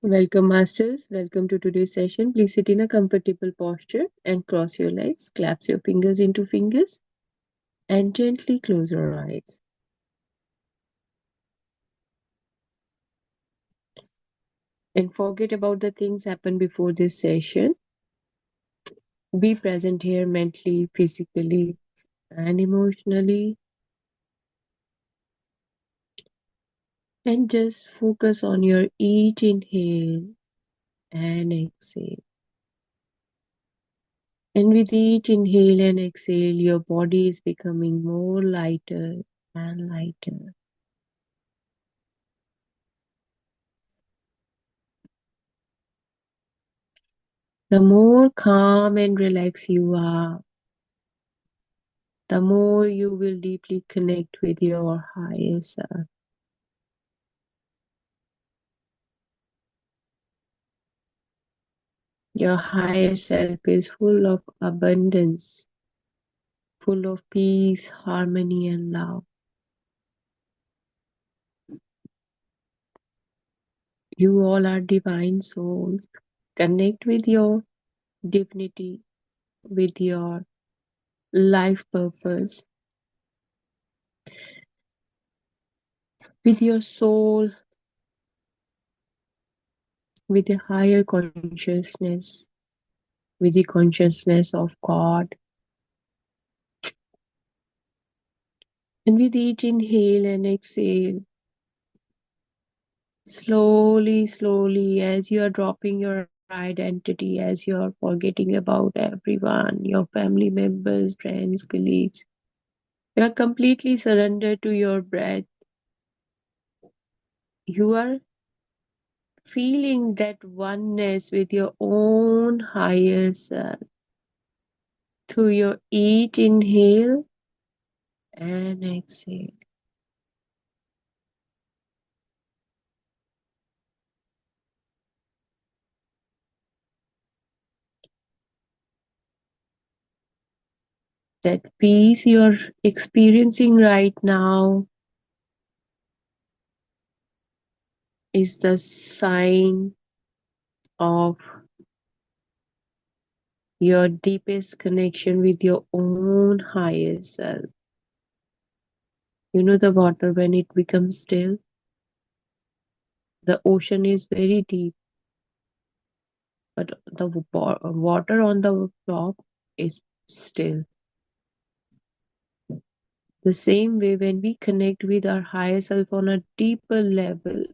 Welcome, Masters. Welcome to today's session. Please sit in a comfortable posture and cross your legs, clasp your fingers into fingers, and gently close your eyes. And forget about the things happened before this session. Be present here mentally, physically, and emotionally. And just focus on your each inhale and exhale. And with each inhale and exhale, your body is becoming more lighter and lighter. The more calm and relaxed you are, the more you will deeply connect with your higher self. Your higher self is full of abundance, full of peace, harmony, and love. You all are divine souls. Connect with your divinity, with your life purpose, with your soul, with a higher consciousness, with the consciousness of God. And with each inhale and exhale, slowly, slowly, as you are dropping your identity, as you are forgetting about everyone, your family members, friends, colleagues, you are completely surrendered to your breath. You are feeling that oneness with your own higher self through your each inhale and exhale. That peace you're experiencing right now is the sign of your deepest connection with your own higher self. You know, the water, when it becomes still, the ocean is very deep, but the water on the top is still. The same way, when we connect with our higher self on a deeper level,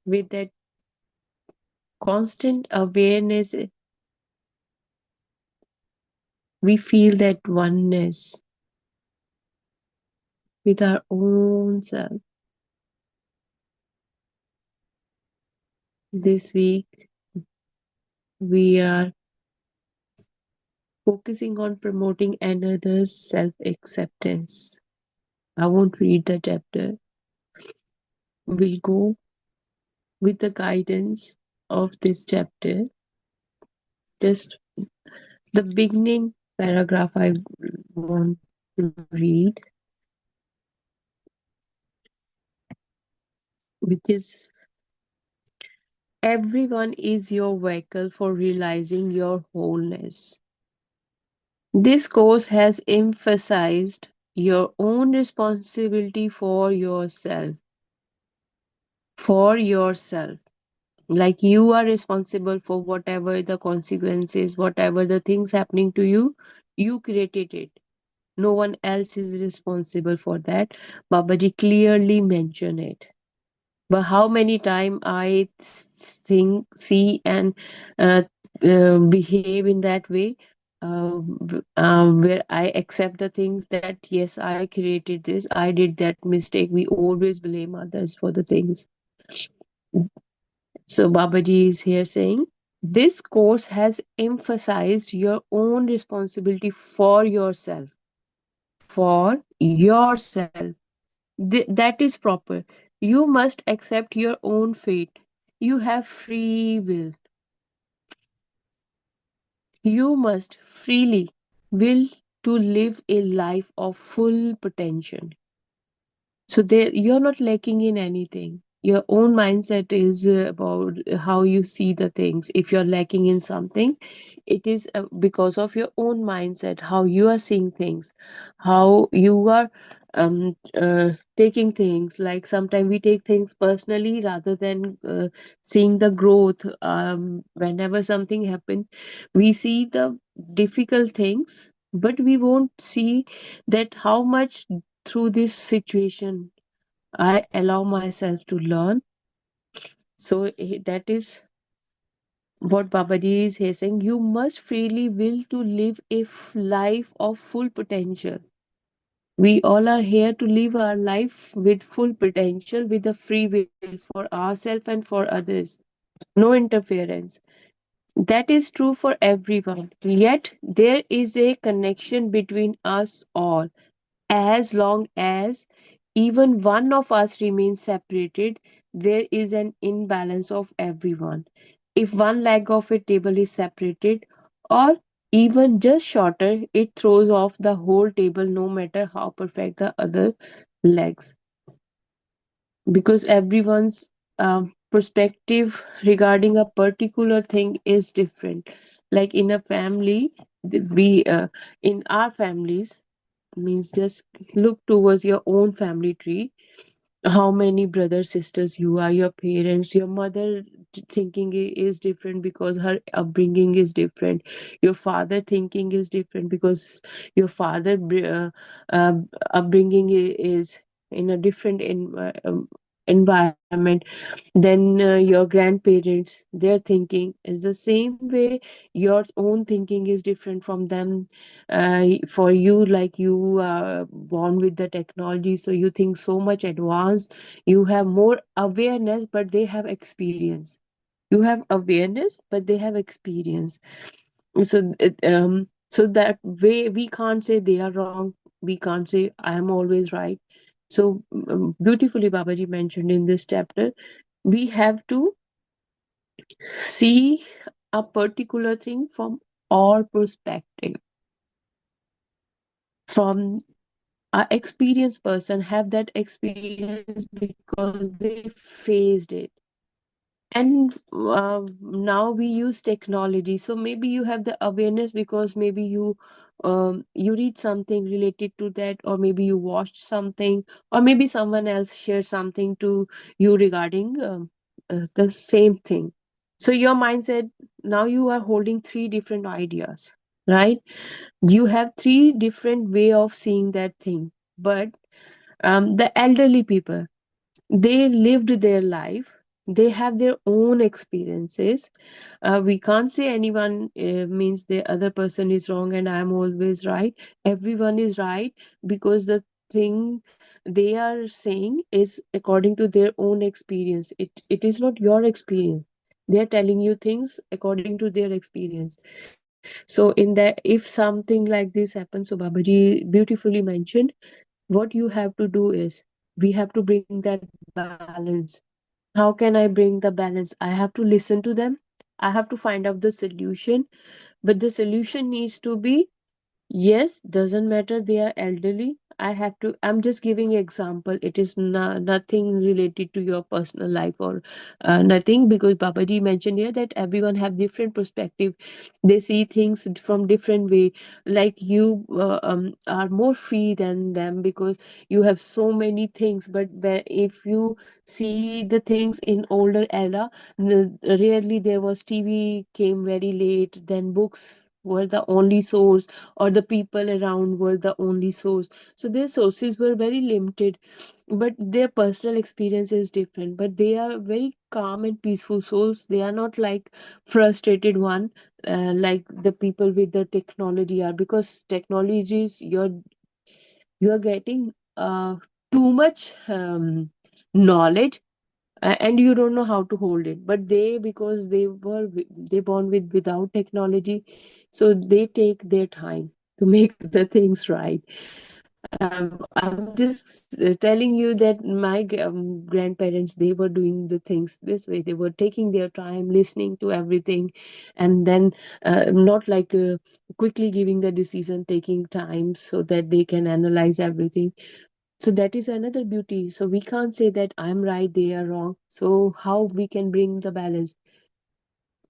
with that constant awareness, we feel that oneness with our own self. This week, we are focusing on promoting another's self acceptance. I won't read the chapter. We'll go with the guidance of this chapter. Just the beginning paragraph I want to read, which is: everyone is your vehicle for realizing your wholeness. This course has emphasized your own responsibility for yourself. For yourself. Like, you are responsible for whatever the consequences, whatever the things happening to you, you created it. No one else is responsible for that. Babaji clearly mentioned it. But how many time I think, see, and uh, behave in that way, where I accept the things that yes, I created this, I did that mistake. We always blame others for the things. So Babaji is here saying, this course has emphasized your own responsibility for yourself. For yourself. That is proper. You must accept your own fate. You have free will. You must freely will to live a life of full potential. So there, you're not lacking in anything. Your own mindset is about how you see the things. If you're lacking in something, it is because of your own mindset, how you are seeing things, how you are taking things. Like sometimes we take things personally rather than seeing the growth. Whenever something happens, we see the difficult things, but we won't see that how much through this situation I allow myself to learn. So that is what Babaji is here saying. You must freely will to live a life of full potential. We all are here to live our life with full potential, with a free will for ourselves and for others. No interference. That is true for everyone. Yet there is a connection between us all. As long as even one of us remains separated, there is an imbalance of everyone. If one leg of a table is separated, or even just shorter, it throws off the whole table no matter how perfect the other legs. Because everyone's perspective regarding a particular thing is different. Like in a family, we in our families, means just look towards your own family tree, how many brothers sisters you are, your parents, your mother thinking is different because her upbringing is different, your father thinking is different because your father uh, upbringing is in a different environment. Then your grandparents, their thinking is the same way, your own thinking is different from them. For you, like you are born with the technology, so you think so much advanced, you have more awareness, but they have experience. You have awareness, but they have experience. So that way we can't say they are wrong, we can't say I am always right. So beautifully Babaji mentioned in this chapter, we have to see a particular thing from our perspective, from a experienced person have that experience because they faced it. And now we use technology, so maybe you have the awareness because maybe you read something related to that, or maybe you watched something, or maybe someone else shared something to you regarding the same thing. So your mindset, now you are holding three different ideas, right? You have three different way of seeing that thing. But the elderly people, they lived their life, they have their own experiences. We can't say anyone means the other person is wrong and I'm always right. Everyone is right, because the thing they are saying is according to their own experience. It is not your experience. They are telling you things according to their experience. So in that, if something like this happens, so Babaji beautifully mentioned, what you have to do is we have to bring that balance. How can I bring the balance? I have to listen to them, I have to find out the solution, but the solution needs to be, yes, doesn't matter they are elderly. I'm just giving example. It is nothing related to your personal life or nothing, because Babaji mentioned here that everyone have different perspective. They see things from different way. Like you are more free than them because you have so many things. But if you see the things in older era, rarely there was TV, came very late, then books were the only source, or the people around were the only source. So their sources were very limited, but their personal experience is different. But they are very calm and peaceful souls. They are not like frustrated one, like the people with the technology are, because technologies, you're getting too much knowledge, and you don't know how to hold it. But they, because they born with without technology, so they take their time to make the things right. I'm just telling you that my grandparents, they were doing the things this way. They were taking their time, listening to everything, and then not like quickly giving the decision, taking time so that they can analyze everything. So that is another beauty. So we can't say that I'm right, they are wrong. So how we can bring the balance?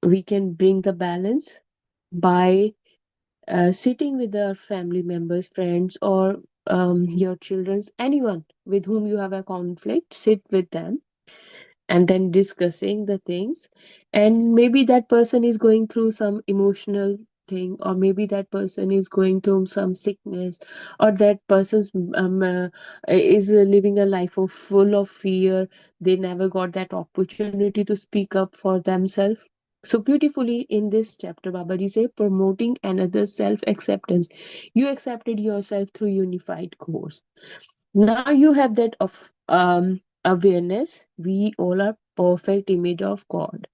We can bring the balance by sitting with our family members, friends, or your children's, anyone with whom you have a conflict, sit with them and then discussing the things. And maybe that person is going through some emotional thing, or maybe that person is going through some sickness, or that person's is living a life of full of fear. They never got that opportunity to speak up for themselves. So beautifully in this chapter, Babaji say, promoting another self acceptance. You accepted yourself through unified course. Now you have that of awareness. We all are perfect image of God.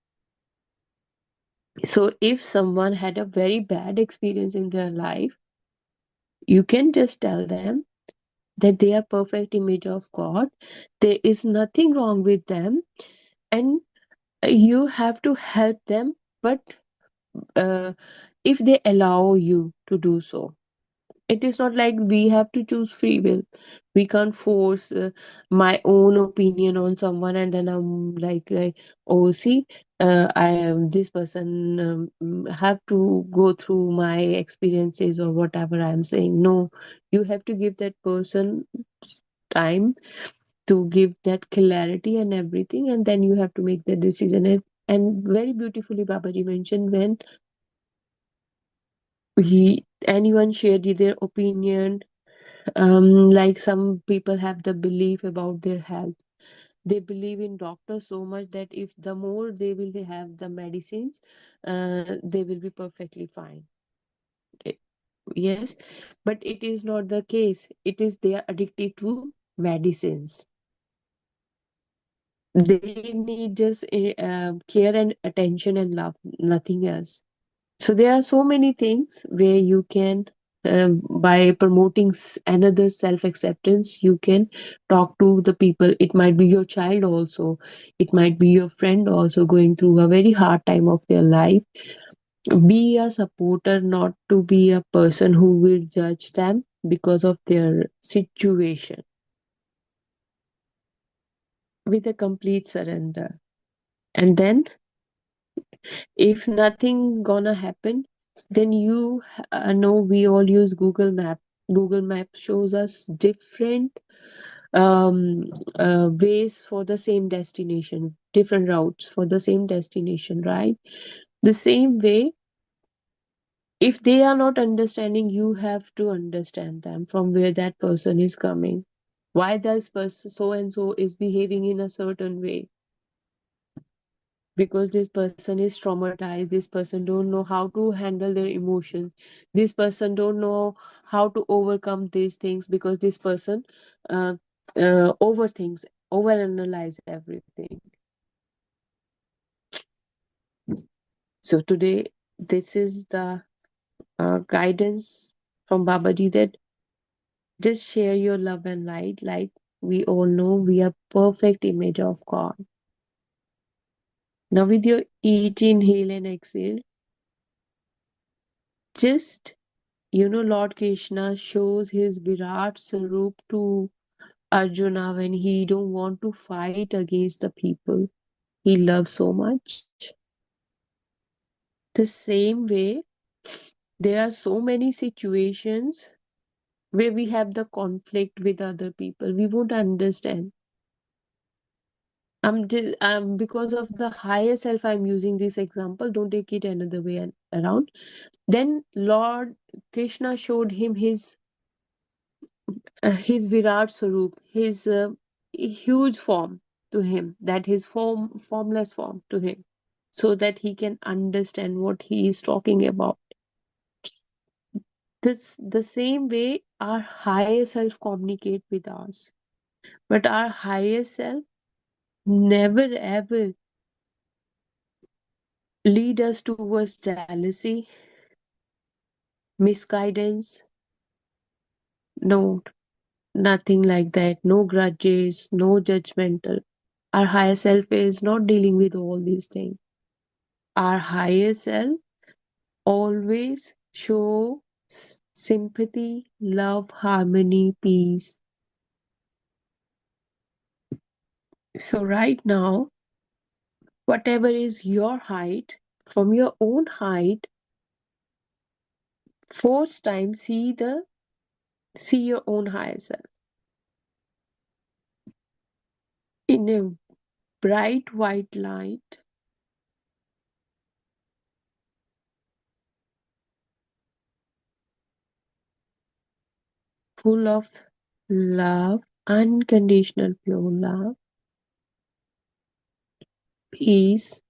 So if someone had a very bad experience in their life, you can just tell them that they are perfect image of God. There is nothing wrong with them, and you have to help them. But uh, if they allow you to do so, it is not like we have to choose free will. We can't force my own opinion on someone, and then I'm like, oh, see, I am this person, have to go through my experiences or whatever I'm saying. No, you have to give that person time to give that clarity and everything, and then you have to make the decision. And very beautifully, Babaji mentioned, when anyone shared their opinion, like some people have the belief about their health. They believe in doctors so much that if the more they will have the medicines, they will be perfectly fine. I- yes, but it is not the case. It is they are addicted to medicines. They need just care and attention and love, nothing else. So there are so many things where you can, by promoting another self acceptance, you can talk to the people. It might be your child also, it might be your friend also going through a very hard time of their life. Be a supporter, not to be a person who will judge them because of their situation, with a complete surrender. And then if nothing gonna happen, then you know, we all use Google Map. Google Map shows us different ways for the same destination, different routes for the same destination, right? The same way, if they are not understanding, you have to understand them from where that person is coming, why this person so and so is behaving in a certain way, because this person is traumatized, this person don't know how to handle their emotions, this person don't know how to overcome these things, because this person uh, overthinks, overanalyze everything. So today, this is the guidance from Babaji, that just share your love and light. Like we all know, we are perfect image of God. Now with your each inhale and exhale, just, Lord Krishna shows his Virat Sarup to Arjuna when he don't want to fight against the people he loves so much. The same way, there are so many situations where we have the conflict with other people. We won't understand. Because of the higher self, I'm using this example. Don't take it another way around. Then Lord Krishna showed him his Virat Swarup, his huge form to him, that his formless form to him, so that he can understand what he is talking about. This the same way our higher self communicate with us, but our higher self never ever lead us towards jealousy, misguidance. No, nothing like that. No grudges, no judgmental. Our higher self is not dealing with all these things. Our higher self always show sympathy, love, harmony, peace. So, right now, whatever is your height, from your own height, fourth time see your own higher self in a bright white light, full of love, unconditional pure love, peace,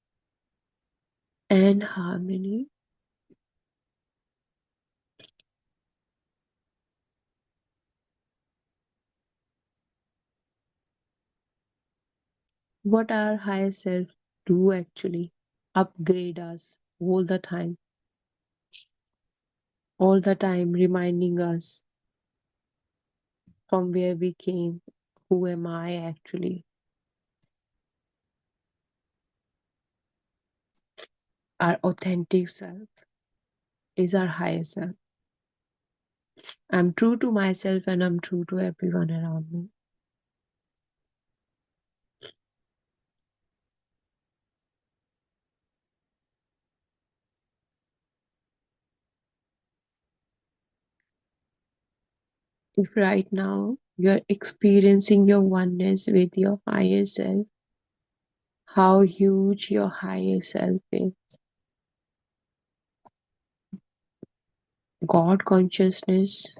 and harmony. What our higher self do actually upgrade us all the time, reminding us from where we came, who am I actually. Our authentic self is our higher self. I'm true to myself and I'm true to everyone around me. If right now you're experiencing your oneness with your higher self, how huge your higher self is. God consciousness,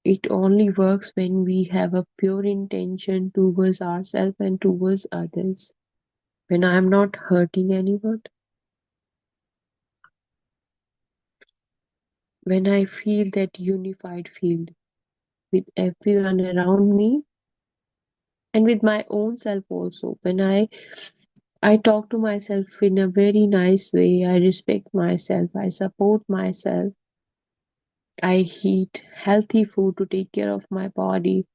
it only works when we have a pure intention towards ourselves and towards others. When I'm not hurting anyone, when I feel that unified field with everyone around me and with my own self also, when I talk to myself in a very nice way, I respect myself, I support myself, I eat healthy food to take care of my body.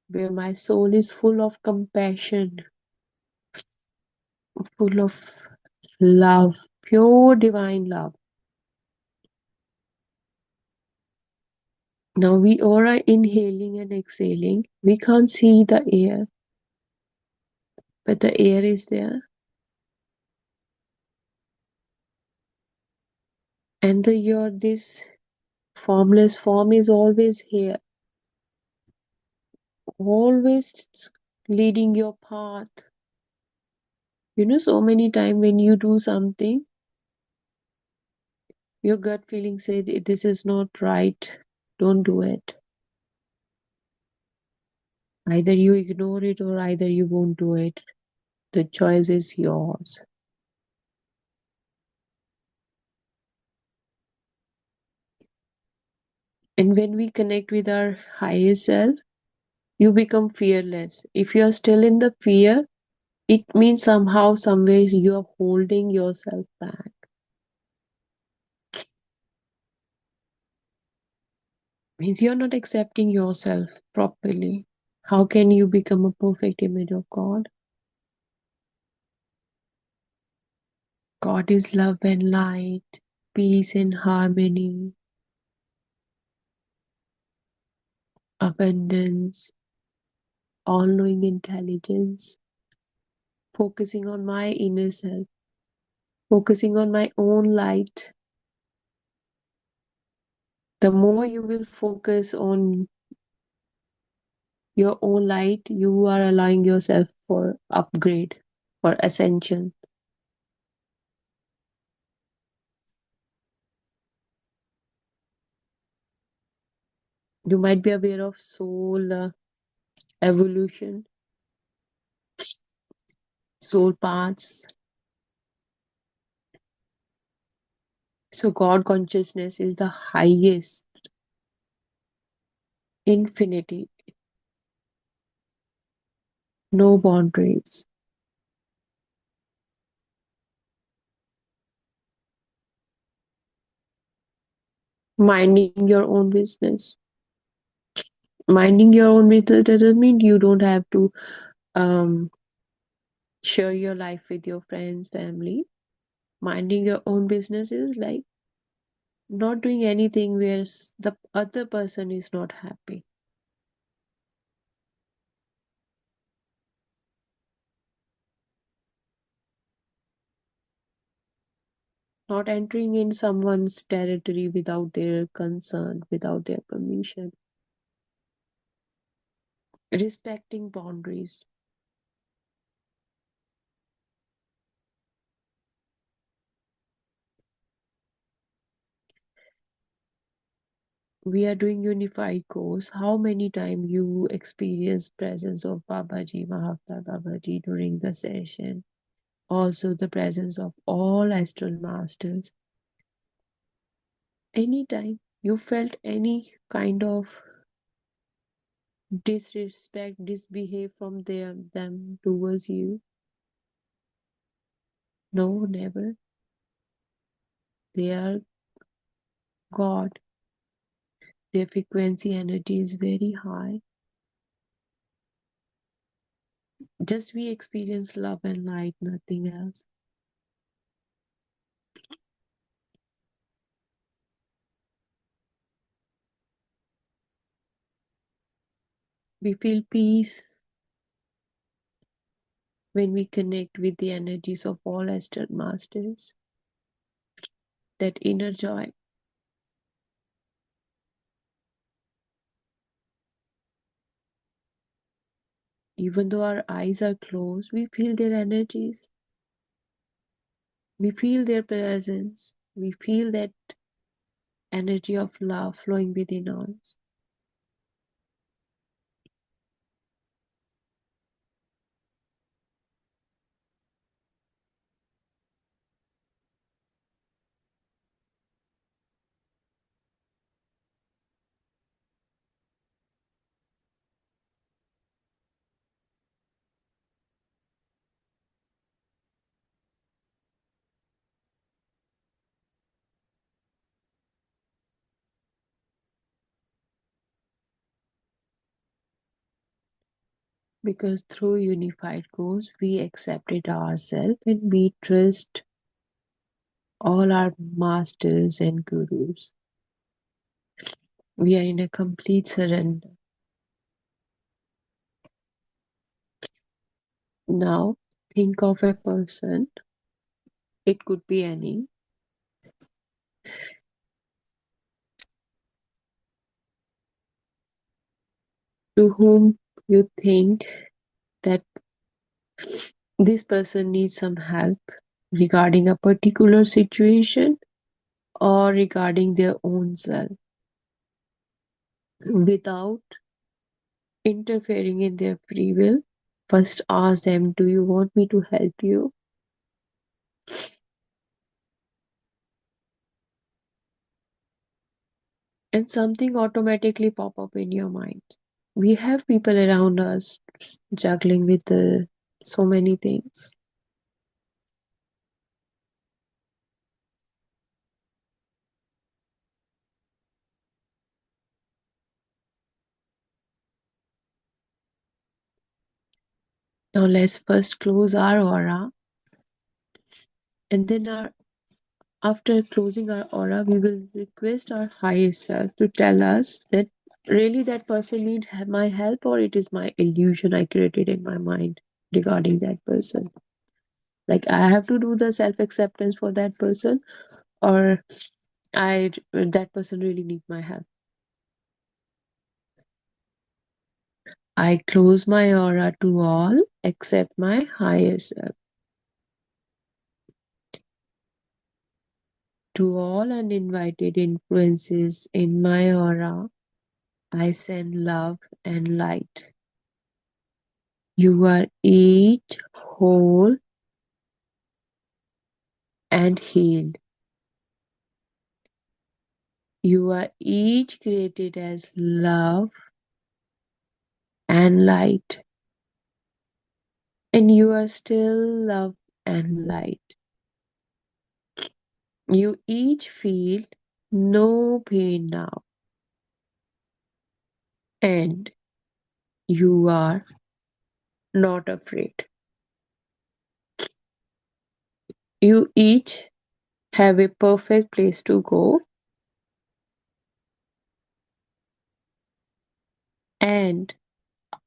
Where my soul is full of compassion, full of love, pure divine love. Now we all are inhaling and exhaling. We can't see the air, but the air is there. And this formless form is always here, always leading your path. So many times when you do something, your gut feeling says this is not right, don't do it. Either you ignore it or either you won't do it. The choice is yours. And when we connect with our higher self, you become fearless. If you are still in the fear, it means somehow, some ways you are holding yourself back. Means you're not accepting yourself properly. How can you become a perfect image of God? God is love and light, peace and harmony, abundance, all knowing intelligence, focusing on my inner self, focusing on my own light. The more you will focus on your own light, you are allowing yourself for upgrade, for ascension. You might be aware of soul evolution, soul paths. So, God consciousness is the highest infinity, no boundaries. Minding your own business. Minding your own business doesn't mean you don't have to um, share your life with your friends, family. Minding your own business is like not doing anything where the other person is not happy. Not entering in someone's territory without their consent, without their permission. Respecting boundaries. We are doing unified course. How many times you experience presence of Babaji, Mahavtar Babaji during the session? Also the presence of all astral masters. Anytime you felt any kind of disrespect, disbehave from them towards you? No, never. They are God. Their frequency energy is very high. Just we experience love and light, nothing else. We feel peace when we connect with the energies of all astral masters. That inner joy. Even though our eyes are closed, we feel their energies. We feel their presence. We feel that energy of love flowing within us. Because through unified goals, we accepted ourselves and we trust all our masters and gurus. We are in a complete surrender. Now, think of a person, it could be any, to whom you think that this person needs some help regarding a particular situation or regarding their own self without interfering in their free will. First, ask them, do you want me to help you? And something automatically pop up in your mind. We have people around us juggling with so many things. Now let's first close our aura, and then after closing our aura, we will request our higher self to tell us that really that person needs my help, or it is my illusion I created in my mind regarding that person. Like I have to do the self acceptance for that person, or I that person really need my help. I close my aura to all except my higher self. To all uninvited influences in my aura, I send love and light. You are each whole and healed. You are each created as love and light, and you are still love and light. You each feel no pain now. and you are not afraid. You each have a perfect place to go, and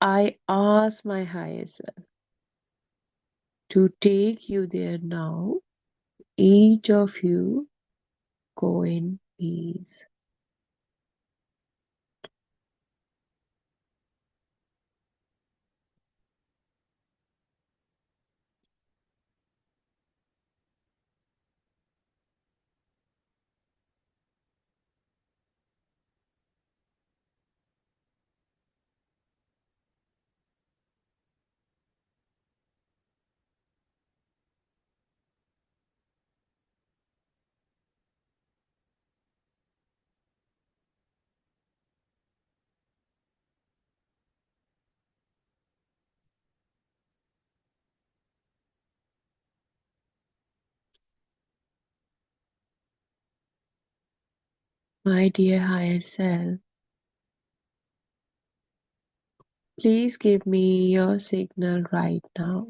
I ask my higher self to take you there now. Each of you go in peace. My dear higher self, please give me your signal right now.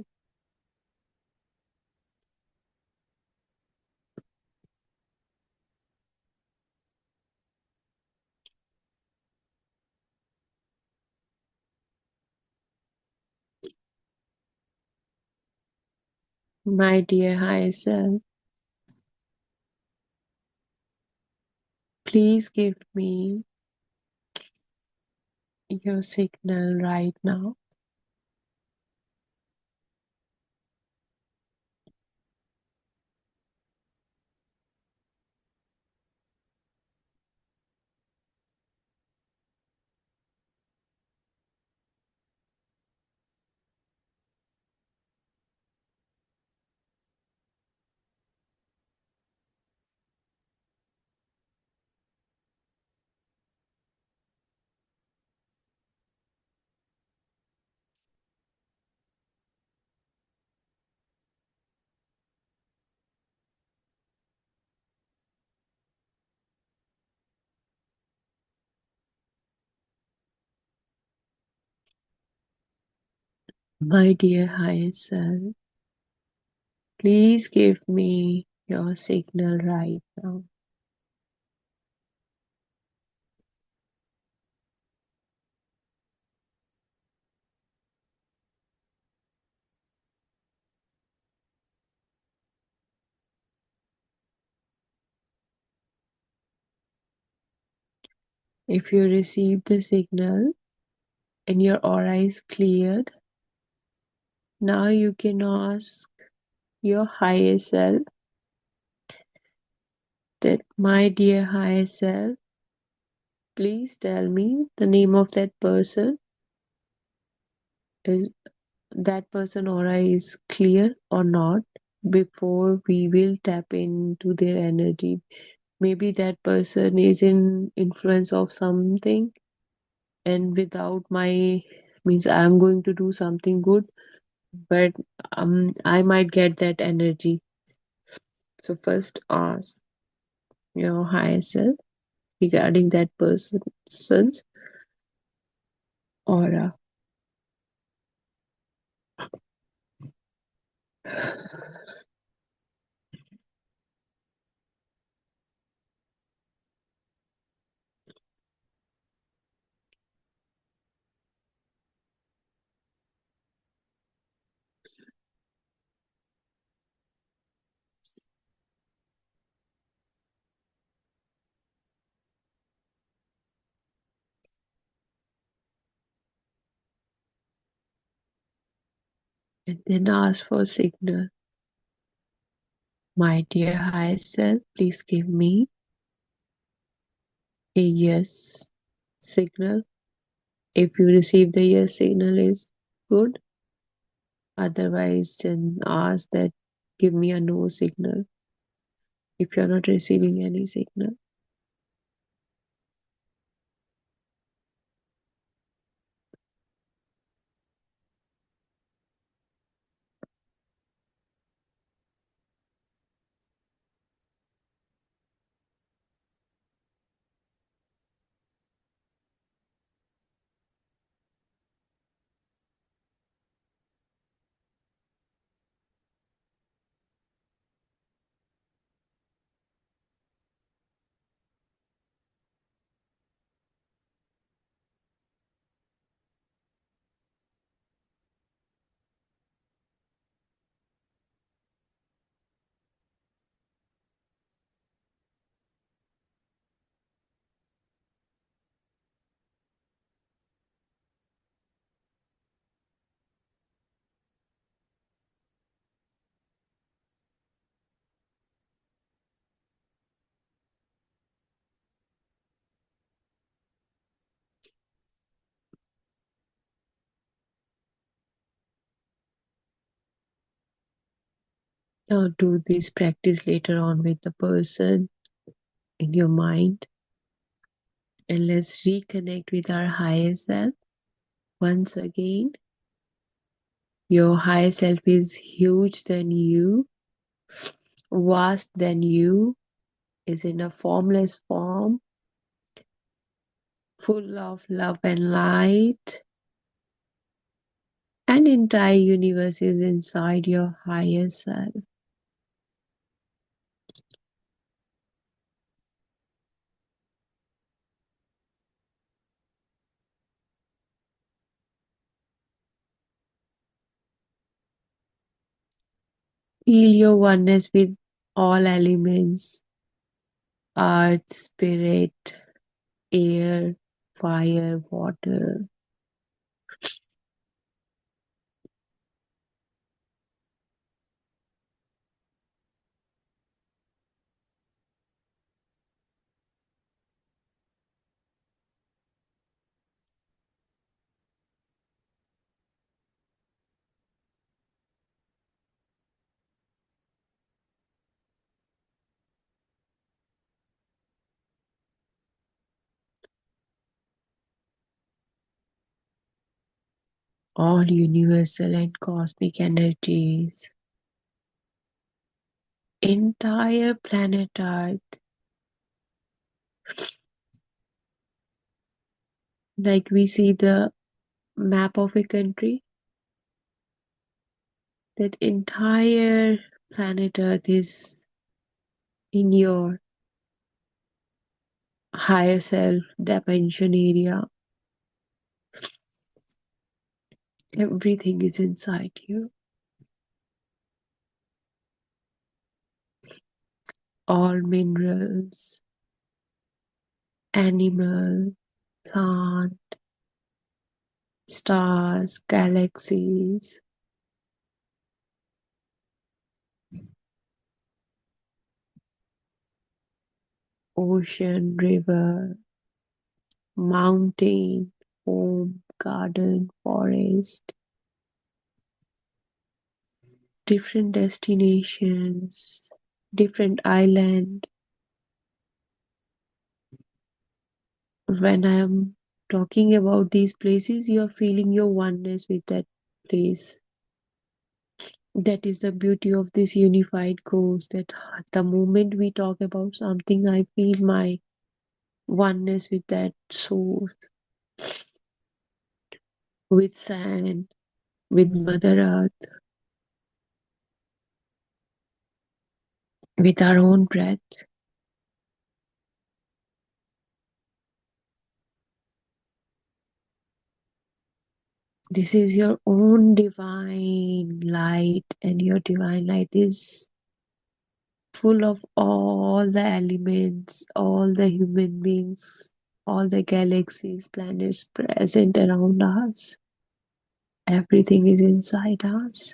My dear higher self, please give me your signal right now. My dear higher self, please give me your signal right now. If you receive the signal and your aura is cleared, now you can ask your higher self that, my dear higher self, please tell me the name of that person. Is that person aura is clear or not before we will tap into their energy? Maybe that person is in influence of something, and without my means I'm going to do something good, but I might get that energy. So first ask your higher self regarding that person's aura. And then ask for signal. My dear higher self, please give me a yes signal. If you receive the yes signal is good, otherwise then ask that give me a no signal if you're not receiving any signal. Now do this practice later on with the person in your mind, and let's reconnect with our higher self once again. Your higher self is huge than you, vast than you, is in a formless form, full of love and light, and entire universe is inside your higher self. Feel your oneness with all elements: earth, spirit, air, fire, water. All universal and cosmic energies, entire planet Earth, like we see the map of a country, that entire planet Earth is in your higher self dimension area. Everything is inside you. All minerals, animal, plant, stars, galaxies, ocean, river, mountain, home, garden, forest, different destinations, different island. When I'm talking about these places, you're feeling your oneness with that place. That is the beauty of this unified course, that the moment we talk about something, I feel my oneness with that source, with sand, with Mother Earth, with our own breath. This is your own divine light, and your divine light is full of all the elements, all the human beings, all the galaxies, planets present around us. Everything is inside us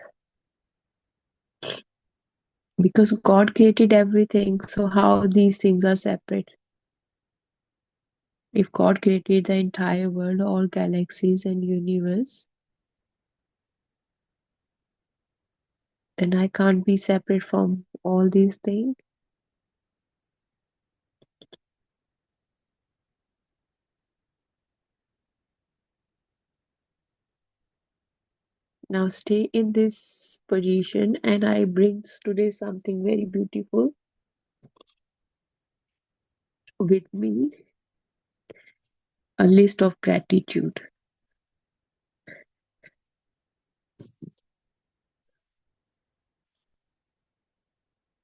because God created everything. So, how these things are separate? If God created the entire world, all galaxies and universe, then I can't be separate from all these things. Now stay in this position, and I bring today something very beautiful with me, a list of gratitude.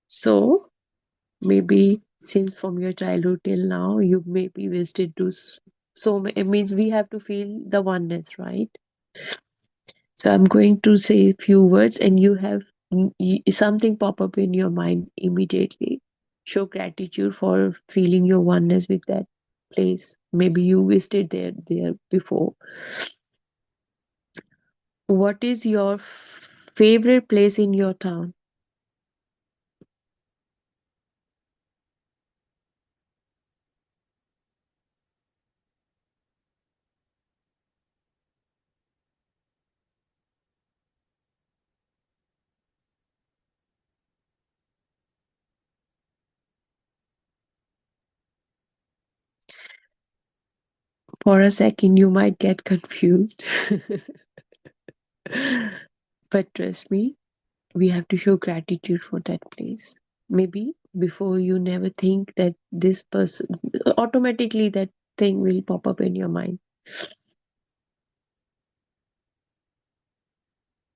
So maybe since from your childhood till now, you may be visited to it means we have to feel the oneness, right? So I'm going to say a few words, and you have something pop up in your mind immediately. Show gratitude for feeling your oneness with that place. Maybe you visited there before. What is your favorite place in your town? For a second, you might get confused. But trust me, we have to show gratitude for that place. Maybe before you never think that this person, automatically that thing will pop up in your mind.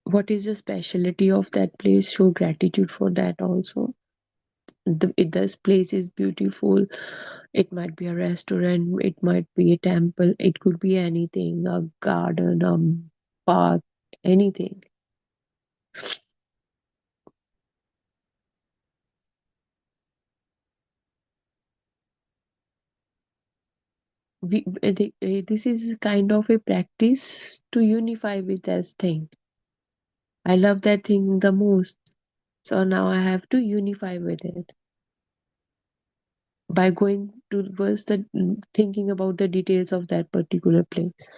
What is the specialty of that place? Show gratitude for that also. If this place is beautiful, it might be a restaurant, it might be a temple, it could be anything, a garden, a park, anything. This is kind of a practice to unify with that thing. I love that thing the most. So now I have to unify with it by going towards the thinking about the details of that particular place.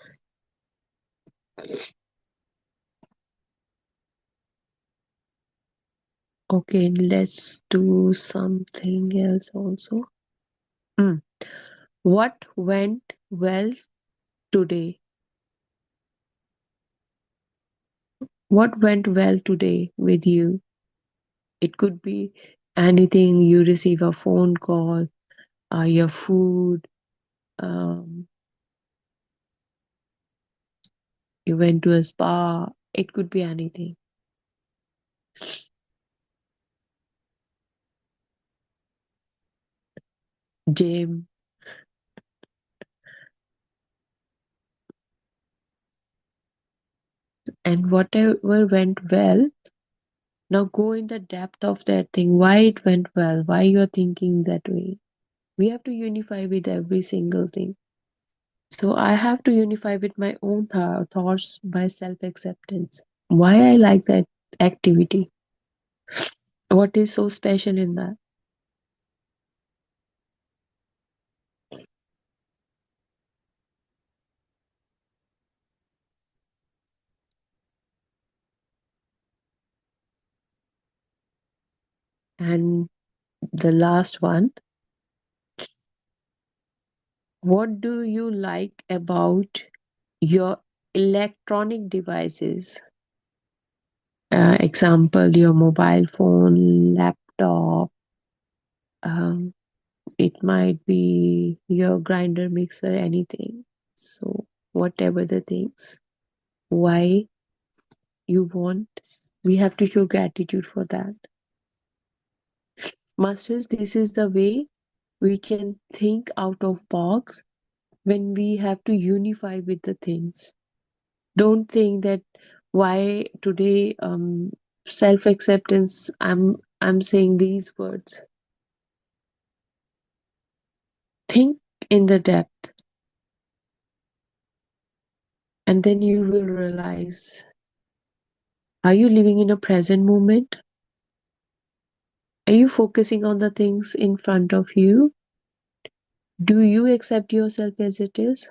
Okay, let's do something else also. Hmm. What went well today? What went well today with you? It could be anything. You receive a phone call, your food, um, you went to a spa. It could be anything. Gym, and whatever went well. Now go in the depth of that thing. Why it went well? Why you're thinking that way? We have to unify with every single thing. So I have to unify with my own thoughts by self acceptance. Why I like that activity? What is so special in that? And the last one, what do you like about your electronic devices? Example, your mobile phone, laptop, um, it might be your grinder, mixer, anything. So, whatever the things, why you want, we have to show gratitude for that. Masters, this is the way we can think out of box when we have to unify with the things. Don't think that why today self acceptance I'm saying these words. Think in the depth, and then you will realize, are you living in a present moment? Are you focusing on the things in front of you? Do you accept yourself as it is?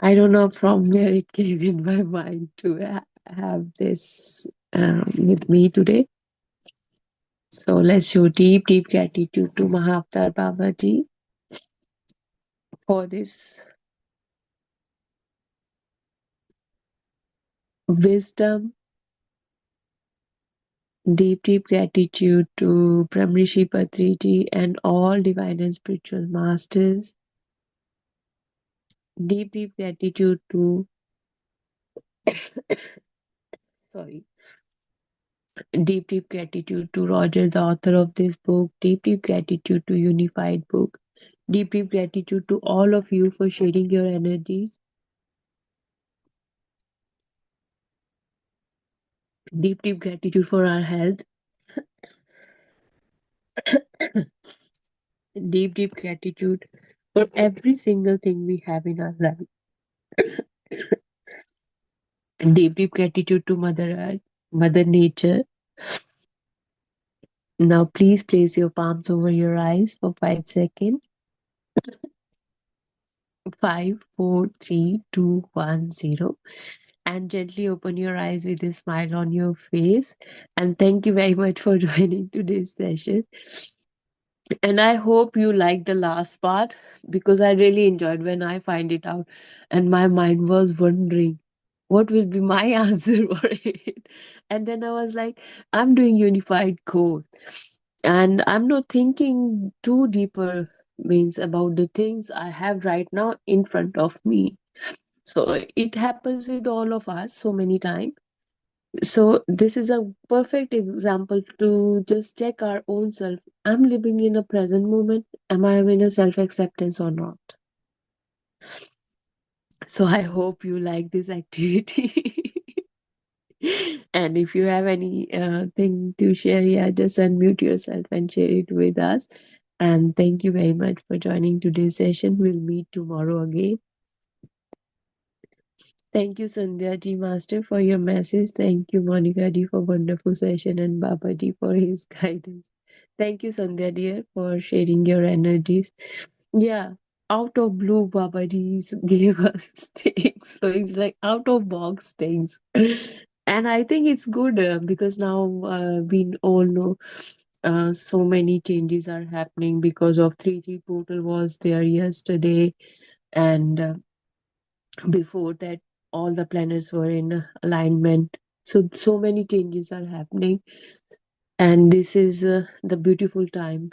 I don't know from where it came in my mind to have this with me today. So let's show deep, deep gratitude to Mahavatar Babaji for this wisdom. Deep, deep gratitude to Brahmrishi Patriji and all divine and spiritual masters. Deep, deep gratitude to, sorry, deep, deep gratitude to Roger, the author of this book. Deep, deep gratitude to Unified Book. Deep, deep gratitude to all of you for sharing your energies. Deep, deep gratitude for our health. Deep, deep gratitude for every single thing we have in our life. Deep, deep gratitude to Mother Earth, Mother Nature. Now, please place your palms over your eyes for 5 seconds. 5, 4, 3, 2, 1, 0. And gently open your eyes with a smile on your face. And thank you very much for joining today's session. And I hope you like the last part, because I really enjoyed when I find it out and my mind was wondering what will be my answer for it. And then I was like, I'm doing unified core and I'm not thinking too deeper means about the things I have right now in front of me. So it happens with all of us so many times. So this is a perfect example to just check our own self. I'm living in a present moment. Am I in a self acceptance or not? So I hope you like this activity. And if you have any thing to share, yeah, just unmute yourself and share it with us. And thank you very much for joining today's session. We'll meet tomorrow again. Thank you, Sandhya ji Master, for your message. Thank you, Monica ji, for wonderful session, and Baba ji for his guidance. Thank you, Sandhya dear, for sharing your energies. Yeah, out of blue, Baba ji gave us things. So it's like out of box things. And I think it's good because now we all know so many changes are happening because of 3-3 portal was there yesterday. And before that all the planets were in alignment, so many changes are happening, and this is the beautiful time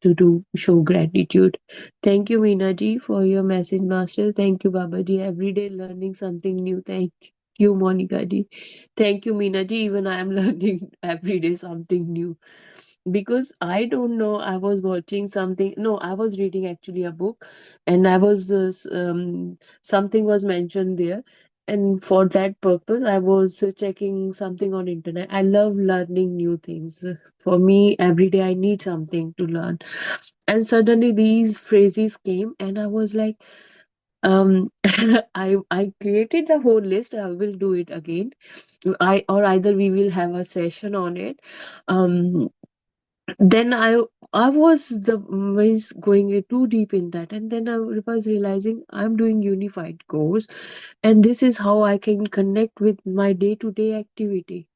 to do show gratitude. Thank you, Meena ji, for your message master. Thank you, Baba ji, every day learning something new. Thank you, Monica ji. Thank you, Meena ji. Even I am learning every day something new, because I don't know. I was watching something. No, I was reading actually a book, and I was something was mentioned there, and for that purpose, I was checking something on internet. I love learning new things. For me, every day I need something to learn, and suddenly these phrases came, and I was like, I created the whole list. I will do it again. I or either we will have a session on it. Um, then I was the was going too deep in that, and then I was realizing I'm doing unified course, and this is how I can connect with my day to day activity.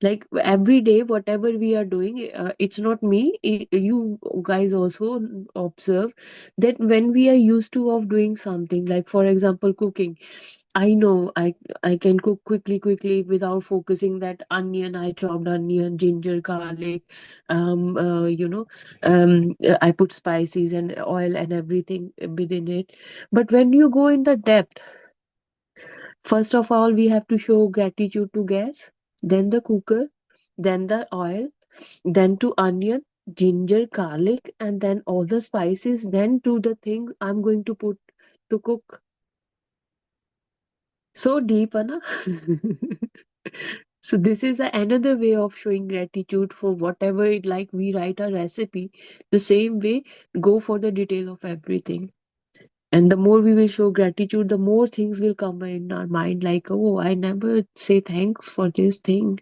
Like every day whatever we are doing, it's not me, you guys also observe that when we are used to of doing something, like for example cooking, I know I can cook quickly without focusing that onion, I chopped onion, ginger, garlic, you know, I put spices and oil and everything within it. But when you go in the depth, first of all, we have to show gratitude to gas, then the cooker, then the oil, then to onion, ginger, garlic, and then all the spices, then to the things I'm going to put to cook. So deep, Anna. So this is another way of showing gratitude for whatever it like we write a recipe. The same way, go for the detail of everything. And the more we will show gratitude, the more things will come in our mind, like, oh, I never say thanks for this thing.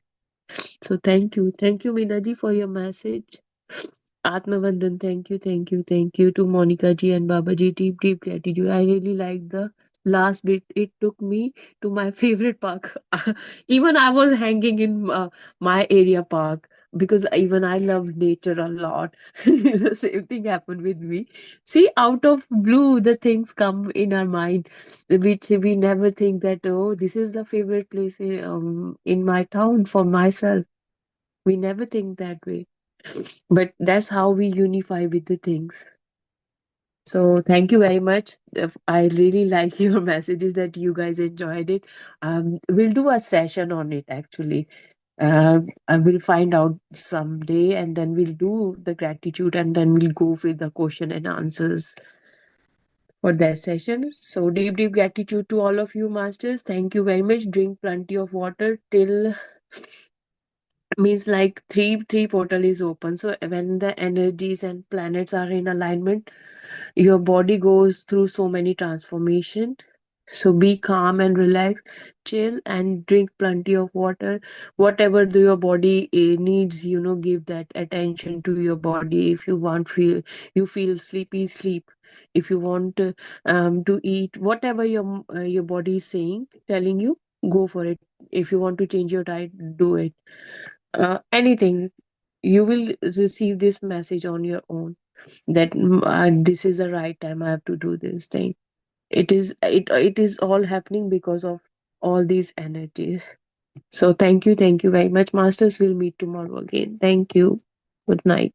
So thank you. Thank you, Minaji, for your message. Atmavandan, thank you to Monica ji and Babaji. Deep gratitude. I really like the last bit. It took me to my favorite park. Even I was hanging in my area park, because even I love nature a lot. The same thing happened with me. See, out of blue, the things come in our mind, which we never think that, oh, this is the favorite place in my town for myself. We never think that way, but that's how we unify with the things. So thank you very much. I really like your messages that you guys enjoyed it. We'll do a session on it actually. I will find out someday, and then we'll do the gratitude, and then we'll go with the question and answers for that session. So deep gratitude to all of you masters. Thank you very much. Drink plenty of water till means like three portal is open. So when the energies and planets are in alignment, your body goes through so many transformation. So be calm and relax, chill, and drink plenty of water. Whatever your body needs, give that attention to your body. If you want feel sleepy, sleep. If you want to eat, whatever your body is saying, telling you, go for it. If you want to change your diet, do it. Anything. You will receive this message on your own that this is the right time, I have to do this thing. It is all happening because of all these energies. So thank you very much, masters. We'll meet tomorrow again. Thank you. Good night.